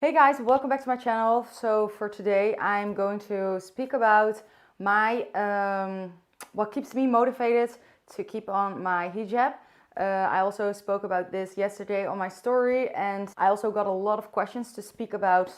Hey guys, welcome back to my channel. So for today I'm going to speak about my what keeps me motivated to keep on my hijab. I also spoke about this yesterday on my story, and I also got a lot of questions to speak about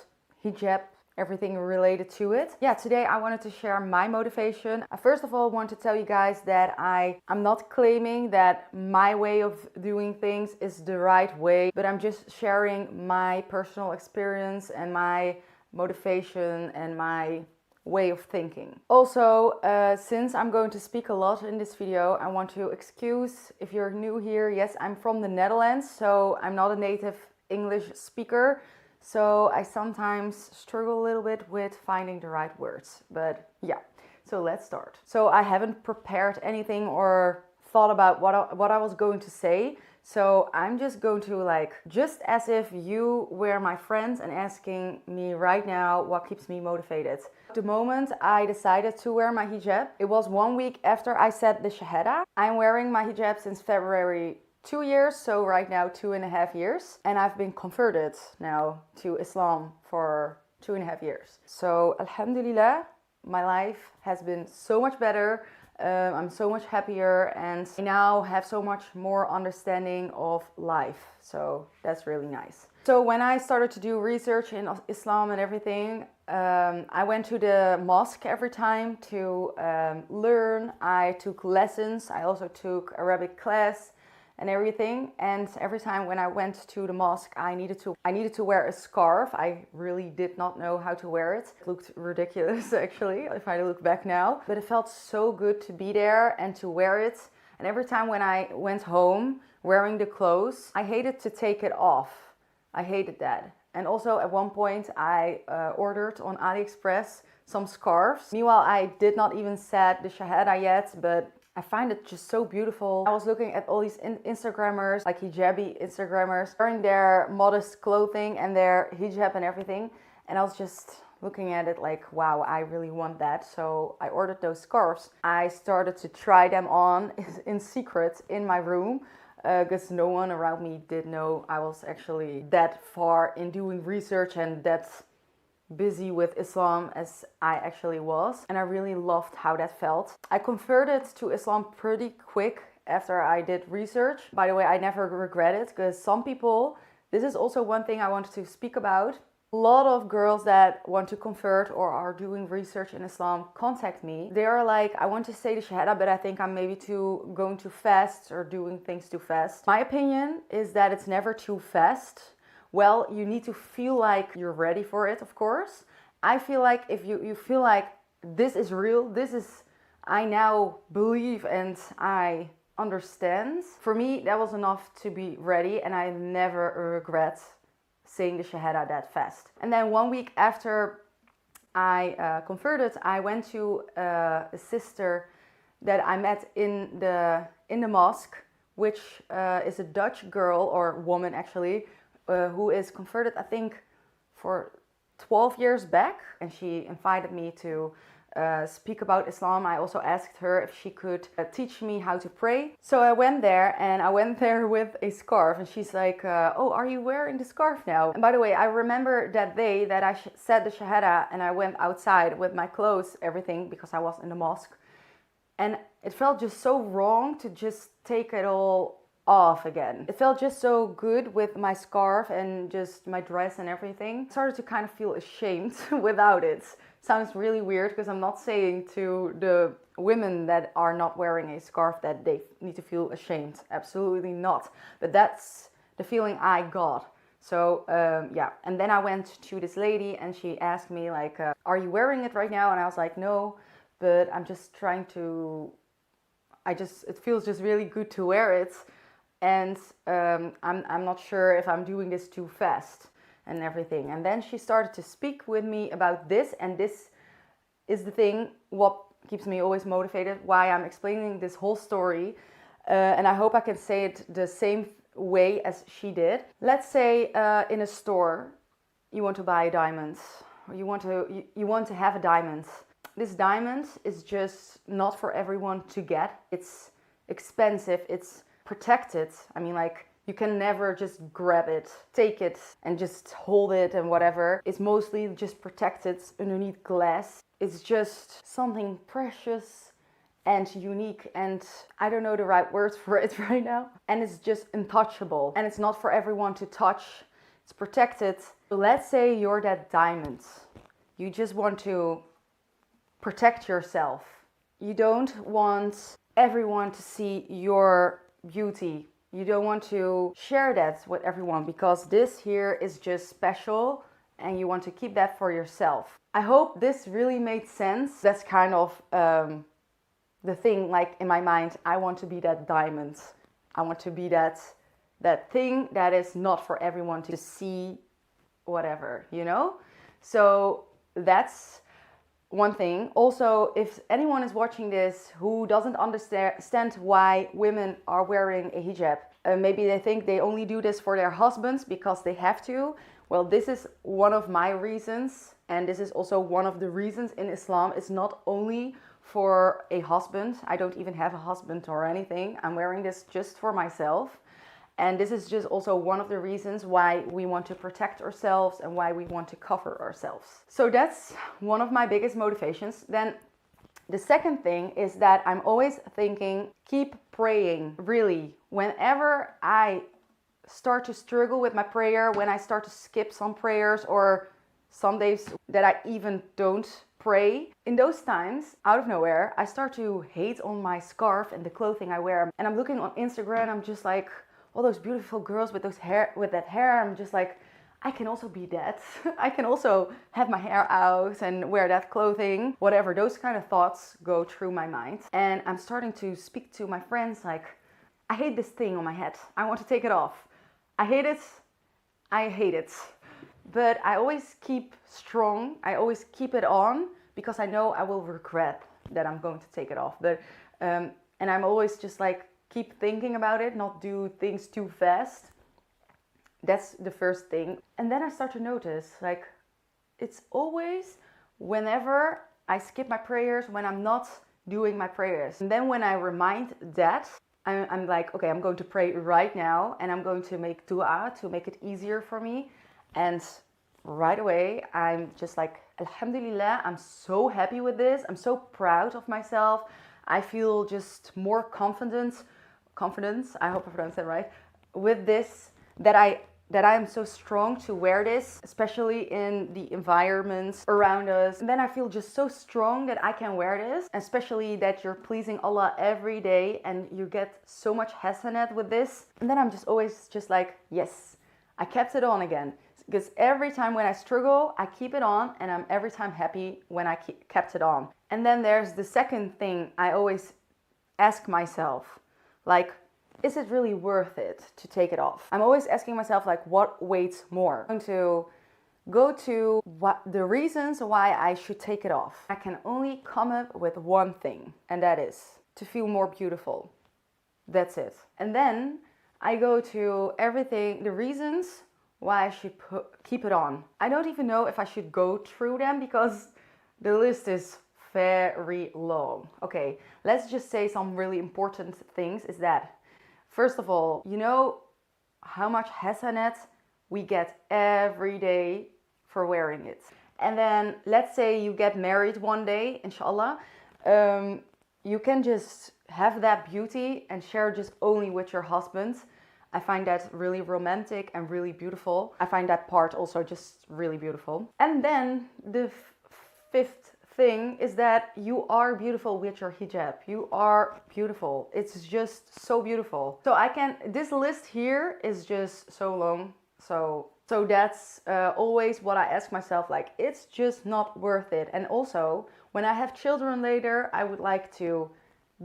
hijab, everything related to it. Yeah, today I wanted to share my motivation. I first of all want to tell you guys that I'm not claiming that my way of doing things is the right way, but I'm just sharing my personal experience and my motivation and my way of thinking. Also, since I'm going to speak a lot in this video, I want to excuse if you're new here. Yes, I'm from the Netherlands, so I'm not a native English speaker. So I sometimes struggle a little bit with finding the right words, but yeah, so let's start. So I haven't prepared anything or thought about what I was going to say. So I'm just going to just as if you were my friends and asking me right now what keeps me motivated. The moment I decided to wear my hijab, it was 1 week after I said the shahada. I'm wearing my hijab since February 2 years, so right now 2.5 years, and I've been converted now to Islam for 2.5 years. So alhamdulillah, my life has been so much better. I'm so much happier, and I now have so much more understanding of life, so that's really nice. So when I started to do research in Islam and everything, I went to the mosque every time to learn. I took lessons. I also took Arabic class and everything, and every time when I went to the mosque, I needed to wear a scarf. I really did not know how to wear it. It looked ridiculous actually if I look back now, but it felt so good to be there and to wear it. And every time when I went home wearing the clothes, I hated to take it off. I hated that. And also at one point I ordered on AliExpress some scarves. Meanwhile, I did not even set the shahada yet, but I find it just so beautiful. I was looking at all these Instagrammers, like hijabi Instagrammers, wearing their modest clothing and their hijab and everything. And I was just looking at it like, wow, I really want that. So I ordered those scarves. I started to try them on in secret in my room, because no one around me did know I was actually that far in doing research and that busy with Islam as I actually was, and I really loved how that felt. I converted to Islam pretty quick after I did research. By the way, I never regret it, because some people, this is also one thing I wanted to speak about. A lot of girls that want to convert or are doing research in Islam contact me. They are like, I want to say the shahada, but I think I'm maybe going too fast or doing things too fast. My opinion is that it's never too fast. Well, you need to feel like you're ready for it, of course. I feel like if you feel like this is real, I now believe and I understand. For me, that was enough to be ready, and I never regret saying the shahada that fast. And then 1 week after I converted, I went to a sister that I met in the mosque, which is a Dutch girl or woman actually, who is converted, I think, for 12 years back, and she invited me to speak about Islam. I also asked her if she could teach me how to pray. So I went there, and I went there with a scarf, and she's like, oh, are you wearing the scarf now? And by the way, I remember that day that I said the shahada and I went outside with my clothes, everything, because I was in the mosque, and it felt just so wrong to just take it all off again. It felt just so good with my scarf and just my dress and everything. I started to kind of feel ashamed without it. Sounds really weird, because I'm not saying to the women that are not wearing a scarf that they need to feel ashamed. Absolutely not. But that's the feeling I got. So yeah, and then I went to this lady and she asked me like, are you wearing it right now? And I was like, no, but I'm just trying to, it feels just really good to wear it. And I'm not sure if I'm doing this too fast and everything. And then she started to speak with me about this, and this is the thing what keeps me always motivated, why I'm explaining this whole story. And I hope I can say it the same way as she did. Let's say in a store you want to buy a diamond, or you want to have a diamond. This diamond is just not for everyone to get. It's expensive, it's protected. I mean, like, You can never just grab it, take it, and just hold it and whatever. It's mostly just protected underneath glass. It's just something precious and unique, and I don't know the right words for it right now. And it's just untouchable, and it's not for everyone to touch. It's protected. So let's say you're that diamond. You just want to protect yourself. You don't want everyone to see your beauty. You don't want to share that with everyone because this here is just special and you want to keep that for yourself. I hope this really made sense. That's kind of the thing, like in my mind, I want to be that diamond. I want to be that thing that is not for everyone to see, whatever, you know? So that's one thing. Also, if anyone is watching this who doesn't understand why women are wearing a hijab, maybe they think they only do this for their husbands because they have to. Well, this is one of my reasons, and this is also one of the reasons in Islam. It's not only for a husband. I don't even have a husband or anything. I'm wearing this just for myself. And this is just also one of the reasons why we want to protect ourselves and why we want to cover ourselves. So that's one of my biggest motivations. Then the second thing is that I'm always thinking, keep praying. Really, whenever I start to struggle with my prayer, when I start to skip some prayers or some days that I even don't pray, in those times, out of nowhere, I start to hate on my scarf and the clothing I wear. And I'm looking on Instagram, I'm just like, all those beautiful girls with that hair, I'm just like, I can also be that. I can also have my hair out and wear that clothing. Whatever, those kind of thoughts go through my mind. And I'm starting to speak to my friends like, I hate this thing on my head. I want to take it off. I hate it. I hate it. But I always keep strong. I always keep it on because I know I will regret that I'm going to take it off. But and I'm always just like, keep thinking about it, not do things too fast. That's the first thing. And then I start to notice, like, it's always whenever I skip my prayers, when I'm not doing my prayers. And then when I remind that, I'm like, okay, I'm going to pray right now and I'm going to make dua to make it easier for me. And right away, I'm just like, alhamdulillah, I'm so happy with this. I'm so proud of myself. I feel just more confidence, I hope I pronounced that right, with this, that I am so strong to wear this, especially in the environments around us. And then I feel just so strong that I can wear this, especially that you're pleasing Allah every day and you get so much hasanat with this. And then I'm just always just like, yes, I kept it on again. Because every time when I struggle, I keep it on and I'm every time happy when I kept it on. And then there's the second thing I always ask myself, like, is it really worth it to take it off? I'm always asking myself, like, what weighs more? I'm going to go to what the reasons why I should take it off. I can only come up with one thing, and that is to feel more beautiful. That's it. And then I go to everything, the reasons why I should keep it on. I don't even know if I should go through them because the list is very long. Okay, let's just say some really important things is that, first of all, you know how much hasanat we get every day for wearing it. And then let's say you get married one day, inshallah, you can just have that beauty and share just only with your husband. I find that really romantic and really beautiful. I find that part also just really beautiful. And then the fifth thing is that you are beautiful with your hijab. You are beautiful. It's just so beautiful. So this list here is just so long. So that's always what I ask myself, like, it's just not worth it. And also, when I have children later, I would like to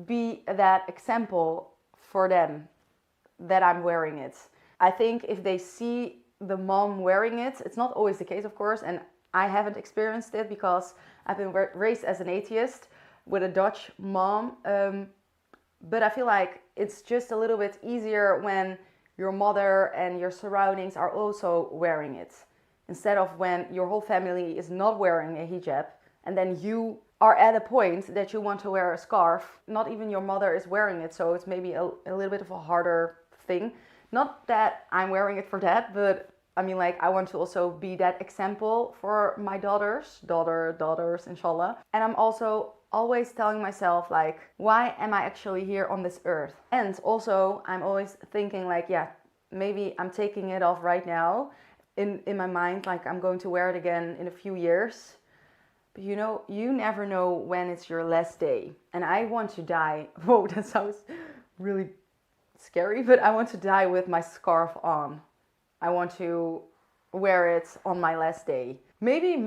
be that example for them, that I'm wearing it. I think if they see the mom wearing it, it's not always the case, of course, and I haven't experienced it because I've been raised as an atheist with a Dutch mom, but I feel like it's just a little bit easier when your mother and your surroundings are also wearing it, instead of when your whole family is not wearing a hijab and then you are at a point that you want to wear a scarf. Not even your mother is wearing it, so it's maybe a little bit of a harder thing Not that I'm wearing it for that, but I mean, like, I want to also be that example for my daughters, inshallah. And I'm also always telling myself, like, why am I actually here on this earth? And also, I'm always thinking, like, yeah, maybe I'm taking it off right now in my mind, like, I'm going to wear it again in a few years. But you know, you never know when it's your last day. And I want to die. Whoa, that sounds really scary, but I want to die with my scarf on. I want to wear it on my last day. Maybe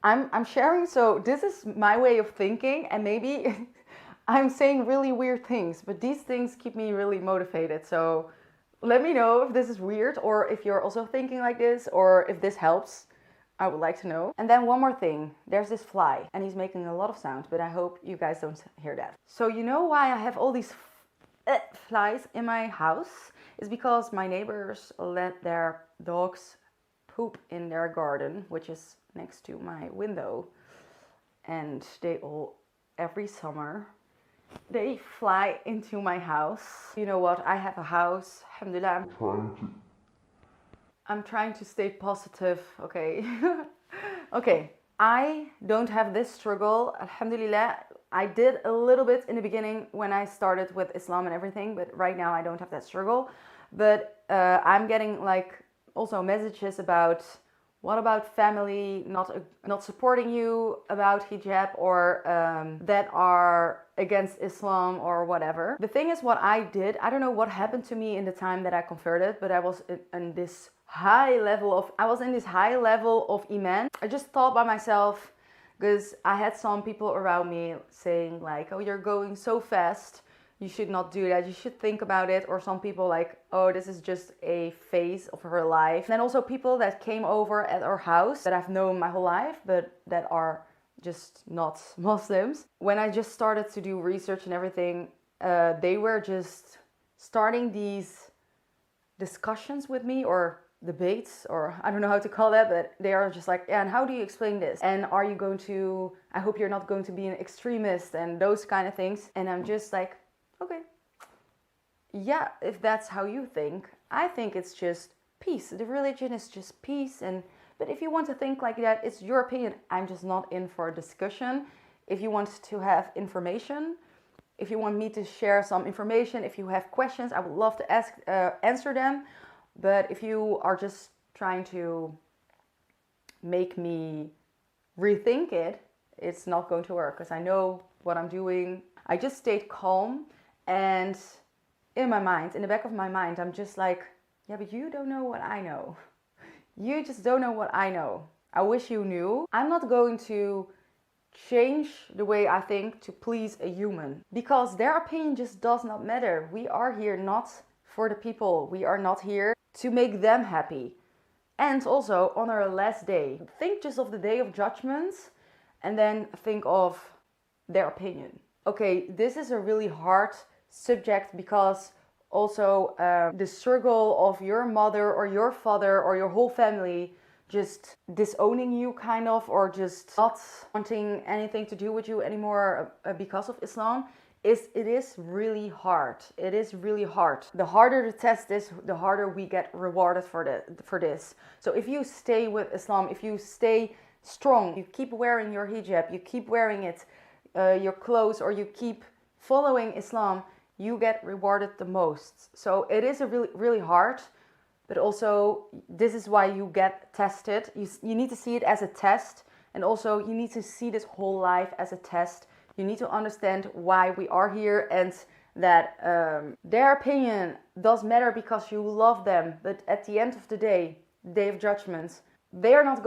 I'm sharing, so this is my way of thinking, and maybe I'm saying really weird things, but these things keep me really motivated. So let me know if this is weird, or if you're also thinking like this, or if this helps. I would like to know. And then one more thing, there's this fly, and he's making a lot of sound, but I hope you guys don't hear that. So you know why I have all these flies in my house? Is because my neighbors let their dogs poop in their garden, which is next to my window. And they all, every summer, they fly into my house. You know what? I have a house. Alhamdulillah. I'm trying to stay positive, okay? Okay, I don't have this struggle, alhamdulillah. I did a little bit in the beginning when I started with Islam and everything, but right now I don't have that struggle. But I'm getting like also messages about what about family not supporting you about hijab, or that are against Islam or whatever. The thing is, what I did, I don't know what happened to me in the time that I converted, but I was in this high level of iman. I just thought by myself, because I had some people around me saying like, oh, you're going so fast, you should not do that, you should think about it. Or some people like, oh, this is just a phase of her life. And then also people that came over at our house that I've known my whole life, but that are just not Muslims. When I just started to do research and everything, they were just starting these discussions with me, or debates, or I don't know how to call that, but they are just like, yeah, and how do you explain this? And are you going to, I hope you're not going to be an extremist, and those kind of things. And I'm just like, okay, yeah, if that's how you think, I think it's just peace. The religion is just peace. And but if you want to think like that, it's your opinion. I'm just not in for a discussion. If you want to have information, if you want me to share some information, if you have questions, I would love to answer them. But if you are just trying to make me rethink it, it's not going to work, because I know what I'm doing. I just stayed calm, and in my mind, in the back of my mind, I'm just like, yeah, but you don't know what I know. You just don't know what I know. I wish you knew. I'm not going to change the way I think to please a human, because their opinion just does not matter. We are here not for the people. We are not here to make them happy. And also, on our last day, think just of the day of judgment, and then think of their opinion. Okay, this is a really hard subject, because also the struggle of your mother or your father or your whole family just disowning you, kind of, or just not wanting anything to do with you anymore because of Islam, it is really hard. It is really hard. The harder the test is, the harder we get rewarded for this. So if you stay with Islam, if you stay strong, you keep wearing your hijab, you keep wearing it, your clothes, or you keep following Islam, you get rewarded the most. So it is a really hard, but also this is why you get tested. You need to see it as a test, and also you need to see this whole life as a test. You need to understand why we are here, and that their opinion does matter because you love them. But at the end of the day of judgment, they are not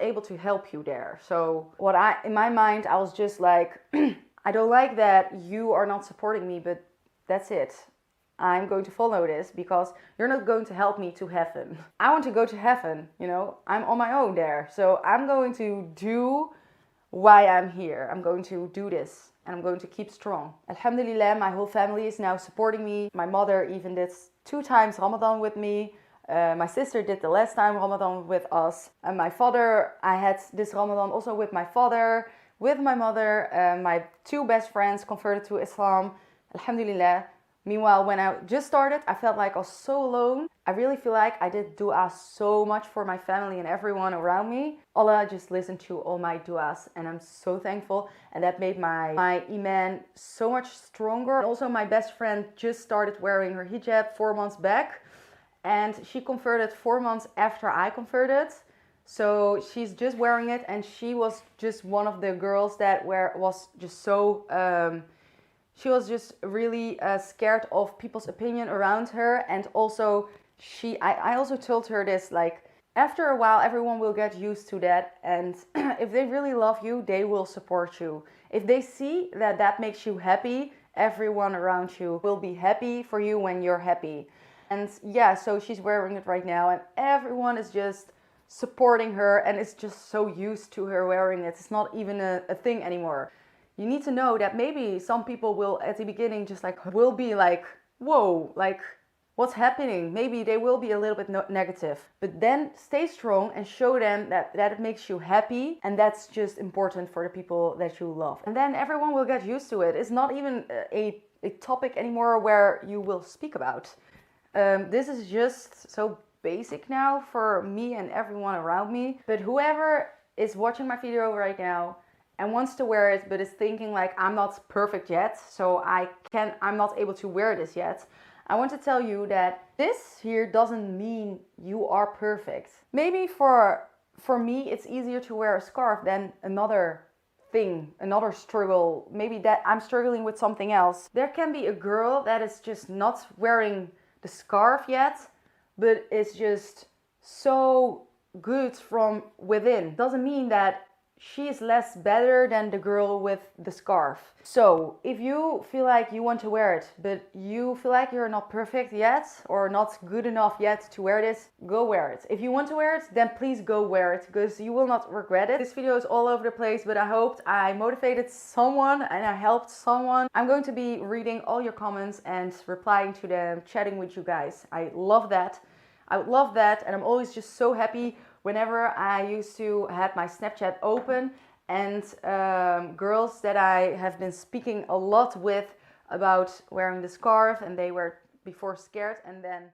able to help you there. So in my mind, I was just like, I don't like that you are not supporting me, but that's it. I'm going to follow this because you're not going to help me to heaven. I want to go to heaven, I'm on my own there. So I'm going to do why I'm here. I'm going to do this, and I'm going to keep strong. Alhamdulillah, my whole family is now supporting me. My mother even did 2 times Ramadan with me. My sister did the last time Ramadan with us. And my father, I had this Ramadan also with my father, with my mother. My 2 best friends converted to Islam. Alhamdulillah. Meanwhile, when I just started, I felt like I was so alone. I really feel like I did du'as so much for my family and everyone around me. Allah just listened to all my du'as, and I'm so thankful. And that made my iman so much stronger. Also, my best friend just started wearing her hijab 4 months back, and she converted 4 months after I converted. So she's just wearing it, and she was just one of the girls that was just so she was just really scared of people's opinion around her. And also I also told her this, like, after a while everyone will get used to that, and if they really love you, they will support you. If they see that makes you happy, everyone around you will be happy for you when you're happy. And yeah, so she's wearing it right now, and everyone is just supporting her, and it's just so used to her wearing it. It's not even a thing anymore. You need to know that maybe some people will at the beginning just will be like, whoa, like, what's happening? Maybe they will be a little bit negative, but then stay strong and show them that it makes you happy, and that's just important for the people that you love. And then everyone will get used to it. It's not even a topic anymore where you will speak about. This is just so basic now for me and everyone around me. But whoever is watching my video right now and wants to wear it, but is thinking like, I'm not perfect yet, so I'm not able to wear this yet, I want to tell you that this here doesn't mean you are perfect. Maybe for me it's easier to wear a scarf than another thing, another struggle. Maybe that I'm struggling with something else. There can be a girl that is just not wearing the scarf yet, but it's just so good from within. Doesn't mean that she is less better than the girl with the scarf. So if you feel like you want to wear it, but you feel like you're not perfect yet or not good enough yet to wear this, go wear it. If you want to wear it, then please go wear it, because you will not regret it. This video is all over the place, but I hoped I motivated someone and I helped someone. I'm going to be reading all your comments and replying to them, chatting with you guys. I love that. I would love that, and I'm always just so happy whenever I used to have my Snapchat open and girls that I have been speaking a lot with about wearing the scarf, and they were before scared, and then